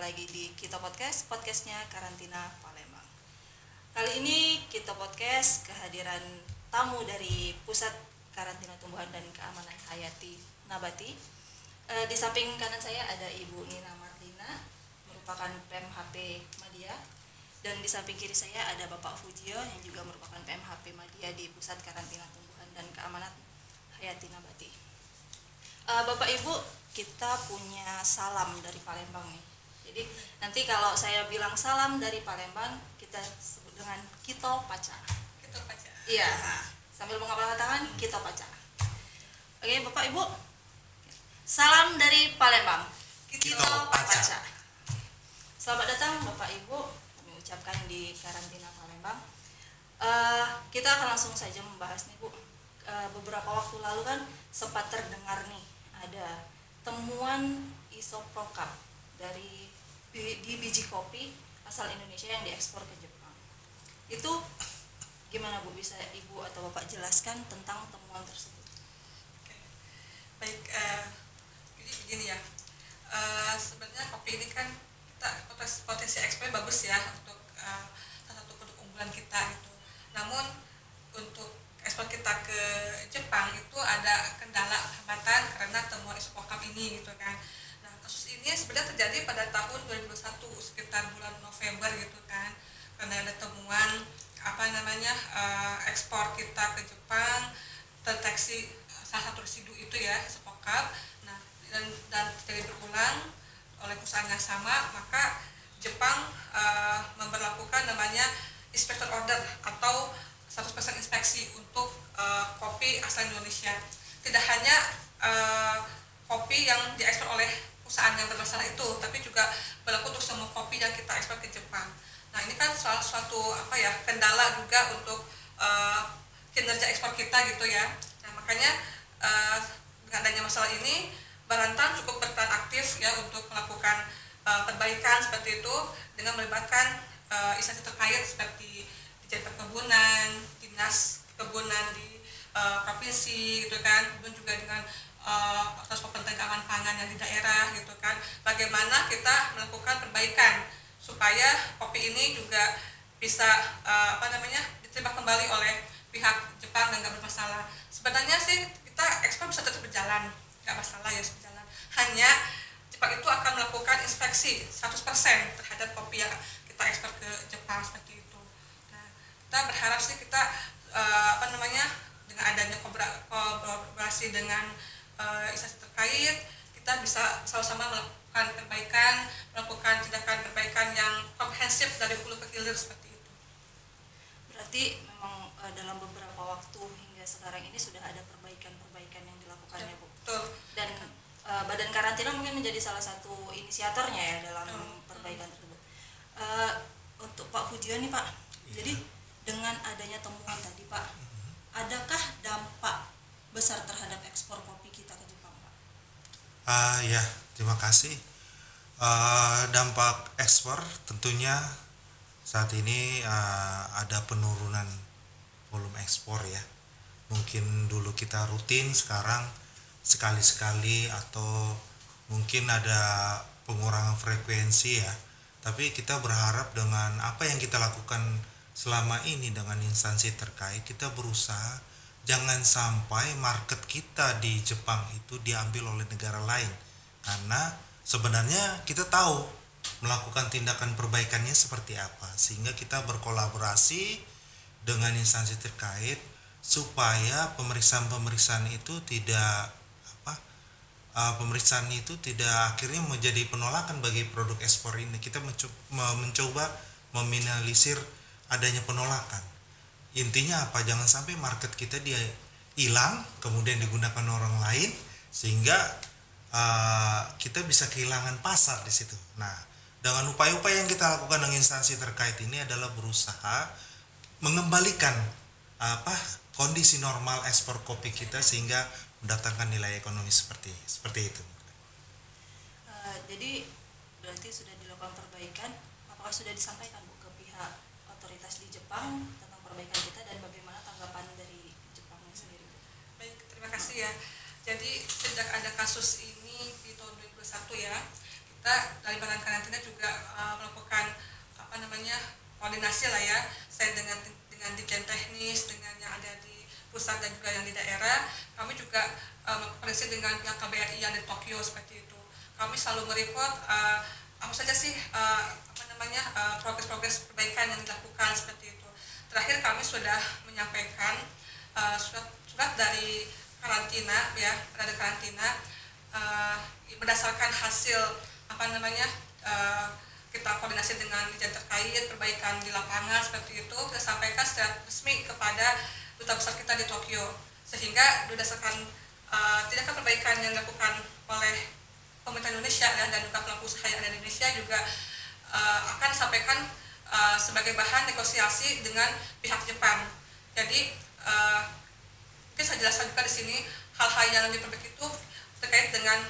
lagi di Kita Podcast, podcastnya Karantina Palembang. Kali ini Kita Podcast kehadiran tamu dari Pusat Karantina Tumbuhan dan Keamanan Hayati Nabati. Di samping kanan saya ada Ibu Nina Marlina, merupakan PMHP Madya. Dan di samping kiri saya ada Bapak Fujio yang juga merupakan PMHP Madya di Pusat Karantina Tumbuhan dan Keamanan Hayati Nabati. Bapak Ibu, kita punya salam dari Palembang nih. Jadi nanti kalau saya bilang salam dari Palembang, kita sebut dengan Kito Paca. Kito Paca. Iya, sambil mengapalkan tangan, Kito Paca. Oke, Bapak Ibu, salam dari Palembang, Kito Paca. Selamat datang Bapak Ibu, kami ucapkan di Karantina Palembang. Kita akan langsung saja membahas nih Bu. Beberapa waktu lalu kan sempat terdengar nih ada temuan isoprokap di biji kopi asal Indonesia yang diekspor ke Jepang. Itu gimana Bu, bisa Ibu atau Bapak jelaskan tentang temuan tersebut? Oke. Baik, jadi begini ya. Sebenarnya kopi ini kan kita potensi ekspor bagus ya untuk salah satu produk unggulan kita gitu. Namun untuk ekspor kita ke Jepang itu ada kendala hambatan karena temuan isoprokap ini gitu kan. Nah, kasus ini sebenarnya terjadi pada tahun 2021 sekitar bulan November gitu kan. Karena ada temuan ekspor kita ke Jepang terdeteksi salah satu residu itu ya isoprokap. Nah, dan terjadi berulang oleh perusahaan yang sama, maka Jepang memberlakukan namanya inspector order atau 100% inspeksi untuk kopi asal Indonesia. Tidak hanya kopi yang diekspor oleh perusahaan yang bermasalah itu, tapi juga berlaku untuk semua kopi yang kita ekspor ke Jepang. Nah, ini kan salah suatu kendala juga untuk kinerja ekspor kita gitu ya. Nah, makanya dengan adanya masalah ini, Barantan cukup berperan aktif ya untuk melakukan perbaikan seperti itu dengan melibatkan instansi terkait seperti Dijen Perkebunan, Dinas Kebunan di provinsi gitu kan, kemudian juga dengan atas pemerintah keamanan pangan yang di daerah gitu kan, bagaimana kita melakukan perbaikan supaya kopi ini juga bisa diterima kembali oleh pihak Jepang dan nggak bermasalah. Sebenarnya sih kita ekspor bisa tetap berjalan, nggak masalah ya berjalan. Hanya Jepang itu akan melakukan inspeksi 100% terhadap kopi yang kita ekspor ke Jepang seperti itu. Kita berharap sih kita dengan adanya kolaborasi dengan instansi terkait, kita bisa sama-sama melakukan perbaikan, melakukan tindakan perbaikan yang komprehensif dari hulu ke hilir seperti itu. Berarti memang dalam beberapa waktu hingga sekarang ini sudah ada perbaikan-perbaikan yang dilakukan ya Bu. Betul. Dan Badan Karantina mungkin menjadi salah satu inisiatornya ya dalam perbaikan tersebut. Untuk Pak Fujio nih Pak, jadi dengan adanya temuan tadi Pak, adakah dampak besar terhadap ekspor kopi kita ke Jepang Pak? Ya, terima kasih. Dampak ekspor tentunya saat ini ada penurunan volume ekspor ya. Mungkin dulu kita rutin, sekarang sekali-sekali atau mungkin ada pengurangan frekuensi ya. Tapi kita berharap dengan apa yang kita lakukan selama ini dengan instansi terkait, kita berusaha jangan sampai market kita di Jepang itu diambil oleh negara lain, karena sebenarnya kita tahu melakukan tindakan perbaikannya seperti apa, sehingga kita berkolaborasi dengan instansi terkait supaya pemeriksaan itu tidak akhirnya menjadi penolakan bagi produk ekspor ini. Kita mencoba meminimalisir adanya penolakan. Intinya apa? Jangan sampai market kita dia hilang kemudian digunakan orang lain sehingga kita bisa kehilangan pasar di situ. Nah, dengan upaya-upaya yang kita lakukan dengan instansi terkait ini adalah berusaha mengembalikan kondisi normal ekspor kopi kita sehingga mendatangkan nilai ekonomi seperti itu. Jadi berarti sudah dilakukan perbaikan. Apakah sudah disampaikan Bu ke pihak otoritas di Jepang tentang perbaikan kita dan bagaimana tanggapan dari Jepang sendiri? Baik, terima kasih ya. Jadi sejak ada kasus ini di tahun 2021 ya, kita dari Badan Karantina juga melakukan koordinasi lah ya, saya dengan Ditjen Teknis, dengan yang ada di pusat dan juga yang di daerah. Kami juga berkoordinasi dengan pihak KBRI yang di Tokyo seperti itu. Kami selalu mereport apa saja sih progres-progres perbaikan yang dilakukan seperti itu. Terakhir kami sudah menyampaikan surat dari karantina ya, dari karantina berdasarkan hasil kita koordinasi dengan Ditjen terkait perbaikan di lapangan seperti itu, kita sampaikan secara resmi kepada duta besar kita di Tokyo, sehingga berdasarkan tindakan perbaikan yang dilakukan oleh pemerintah Indonesia ya, dan juga pelaku usaha yang ada di Indonesia juga akan disampaikan sebagai bahan negosiasi dengan pihak Jepang. Jadi mungkin saya jelaskan juga di sini hal-hal yang diperbaiki itu terkait dengan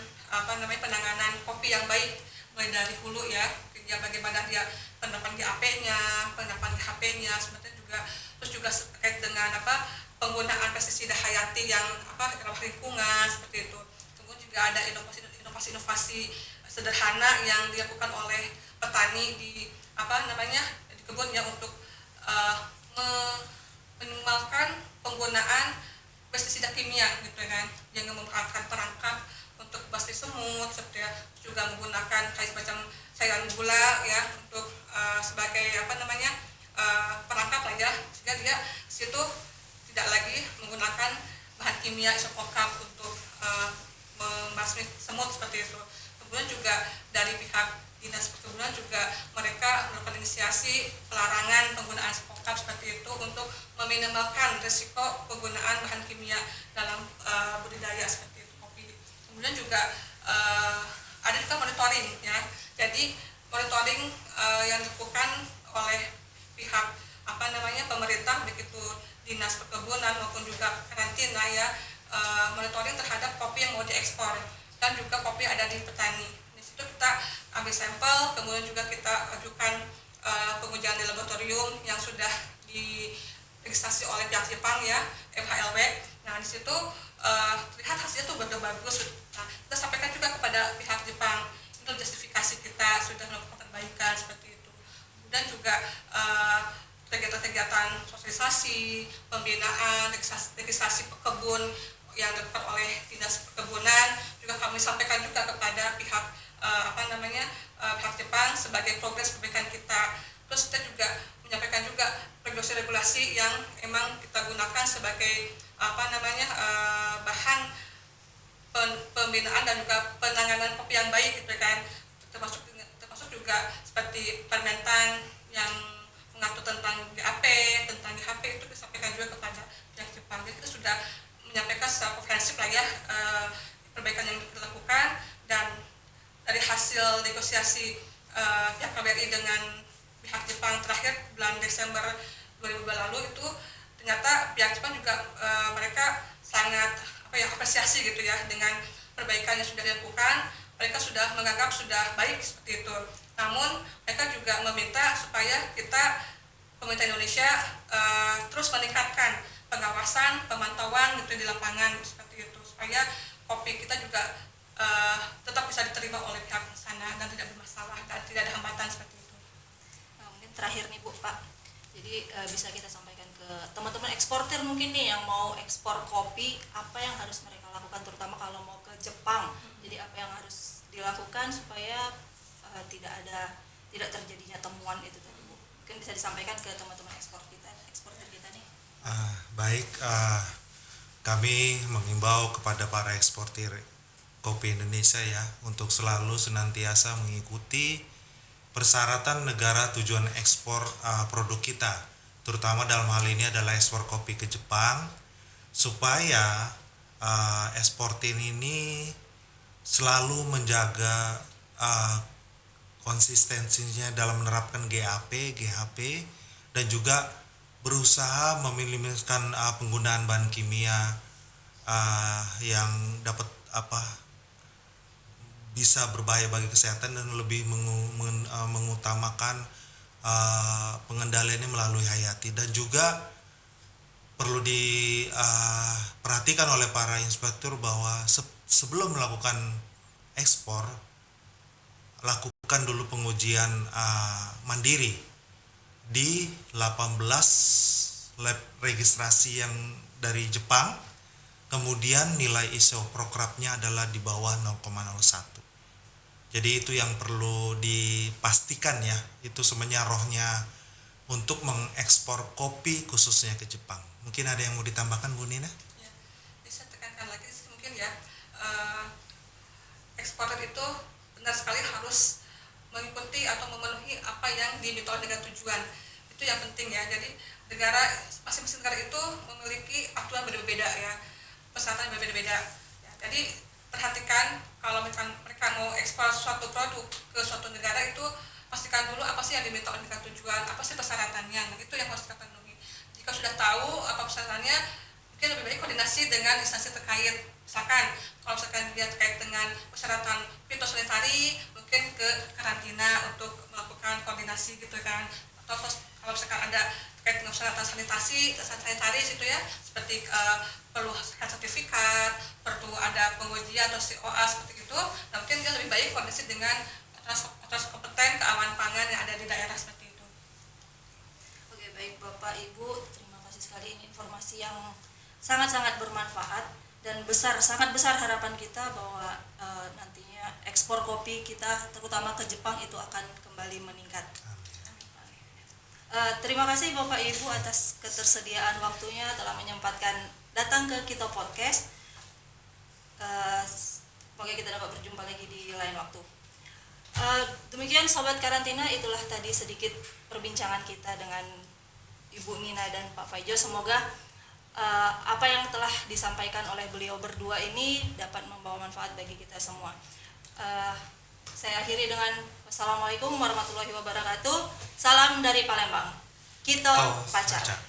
penanganan kopi yang baik, mulai dari hulu ya, bagaimana dia penerapan GAP-nya, penerapan GHP-nya, sebenarnya juga terus juga terkait dengan penggunaan pestisida hayati yang ramah lingkungan seperti itu. Kemudian juga ada inovasi sederhana yang dilakukan oleh petani di di kebunnya untuk minimalkan penggunaan pestisida kimia gitu kan, yang memanfaatkan perangkap untuk pasti semut seperti ya, juga menggunakan kayak semacam cairan gula ya untuk sebagai perangkap lah ya, sehingga dia situ tidak lagi menggunakan bahan kimia isopokap untuk membasmi semut seperti itu. Kemudian juga dari pihak dinas perkebunan juga mereka melakukan inisiasi pelarangan penggunaan isopokap seperti itu untuk meminimalkan risiko penggunaan bahan kimia dalam budidaya seperti itu kopi. Kemudian juga ada juga monitoring ya. Jadi monitoring yang dilakukan oleh pihak pemerintah, baik itu dinas perkebunan maupun juga karantina ya, monitoring terhadap kopi yang mau diekspor dan juga kopi yang ada di petani. Di situ kita ambil sampel, kemudian juga kita ajukan pengujian di laboratorium yang sudah diregistrasi oleh pihak Jepang ya, MHLW. Nah di situ terlihat hasilnya tuh benar bagus. Nah, kita sampaikan juga kepada pihak Jepang, itu justifikasi kita sudah melakukan perbaikan seperti itu. Kemudian juga kegiatan-kegiatan sosialisasi, pembinaan, registrasi pekebun yang dilakukan oleh dinas perkebunan juga kami sampaikan juga kepada pihak pihak Jepang sebagai progres perbaikan kita. Terus kita juga menyampaikan juga regulasi-regulasi yang emang kita gunakan sebagai bahan pembinaan dan juga penanganan kopi yang baik gitu kan, termasuk juga seperti permentan yang mengatur tentang GAP, tentang GHP itu disampaikan juga kepada pihak Jepang. Jadi kita sudah menyampaikan secara komprehensif lah ya perbaikan yang dilakukan, dan dari hasil negosiasi pihak KBRI dengan pihak Jepang terakhir bulan Desember 2002 lalu itu ternyata pihak Jepang juga mereka sangat apresiasi gitu ya dengan perbaikan yang sudah dilakukan. Mereka sudah menganggap sudah baik seperti itu. Namun mereka juga meminta supaya kita pemerintah Indonesia terus meningkatkan pengawasan, pemantauan gitu di lapangan seperti itu, supaya kopi kita juga tetap bisa diterima oleh pihak sana dan tidak bermasalah dan tidak ada hambatan seperti itu. Nah, mungkin terakhir nih Bu, Pak, jadi bisa kita sampaikan ke teman-teman eksportir mungkin nih yang mau ekspor kopi, apa yang harus mereka lakukan terutama kalau mau ke Jepang. Jadi apa yang harus dilakukan supaya tidak terjadinya temuan itu tadi Bu. Mungkin bisa disampaikan ke teman-teman eksportir kita nih. Baik, kami mengimbau kepada para eksportir kopi Indonesia ya untuk selalu senantiasa mengikuti persyaratan negara tujuan ekspor produk kita, terutama dalam hal ini adalah ekspor kopi ke Jepang, supaya eksportir ini selalu menjaga konsistensinya dalam menerapkan GAP, GHP, dan juga berusaha meminimaliskan penggunaan bahan kimia yang dapat bisa berbahaya bagi kesehatan, dan lebih mengutamakan pengendaliannya melalui hayati. Dan juga perlu diperhatikan oleh para inspektur bahwa sebelum melakukan ekspor lakukan dulu pengujian mandiri di 18 lab registrasi yang dari Jepang. Kemudian nilai isoprocrapnya adalah di bawah 0,01. Jadi itu yang perlu dipastikan ya, itu sebenarnya rohnya untuk mengekspor kopi khususnya ke Jepang. Mungkin ada yang mau ditambahkan Bu Nina? Ya, jadi saya tekankan lagi mungkin ya, eksporter itu benar sekali harus mengikuti atau memenuhi apa yang diminta oleh negara tujuan. Itu yang penting ya. Jadi masing-masing negara itu memiliki aturan berbeda-beda ya, persyaratan berbeda-beda. Ya, jadi perhatikan kalau mereka mau ekspor suatu produk ke suatu negara itu pastikan dulu apa sih yang diminta oleh negara tujuan, apa sih persyaratannya. Nah, itu yang harus kita penuhi. Jika sudah tahu apa persyaratannya, mungkin lebih baik koordinasi dengan instansi terkait. Misalkan kalau misalkan dia terkait dengan persyaratan fitosanitari, mungkin ke karantina untuk melakukan koordinasi gitu kan. Atau kalau misalkan ada terkait dengan persyaratan sanitaris itu ya, seperti perlu sertifikat, perlu ada pengujian atau COA seperti itu. Nah, mungkin dia lebih baik koordinasi dengan otoritas kompeten keamanan pangan yang ada di daerah seperti itu. Oke, baik Bapak Ibu, terima kasih sekali, ini informasi yang sangat-sangat bermanfaat dan sangat besar harapan kita bahwa nantinya ekspor kopi kita terutama ke Jepang itu akan kembali meningkat. Terima kasih Bapak Ibu atas ketersediaan waktunya telah menyempatkan datang ke Kito Podcast. Semoga kita dapat berjumpa lagi di lain waktu. Demikian Sobat Karantina, itulah tadi sedikit perbincangan kita dengan Ibu Nina dan Pak Faijo. Semoga apa yang telah disampaikan oleh beliau berdua ini dapat membawa manfaat bagi kita semua. Saya akhiri dengan wassalamualaikum warahmatullahi wabarakatuh. Salam dari Palembang. Kito Pacar.